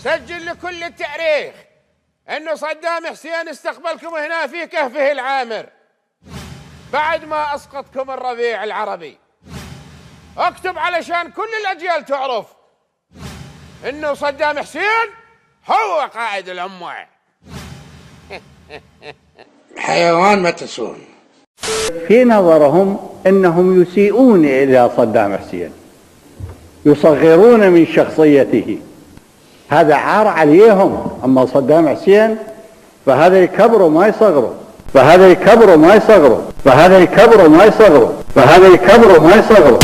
سجل لكل التاريخ أنه صدام حسين استقبلكم هنا في كهفه العامر بعد ما أسقطكم الربيع العربي. اكتب علشان كل الأجيال تعرف أنه صدام حسين هو قائد الأمة. حيوان ما تسون. في نظرهم أنهم يسيئون إلى صدام حسين، يصغرون من شخصيته، هذا عار عليهم. أما صدام حسين فهذا يكبروا ما يصغروا، فهذا يكبروا ما يصغروا، فهذا يكبروا ما يصغروا، فهذا يكبروا ما يصغروا.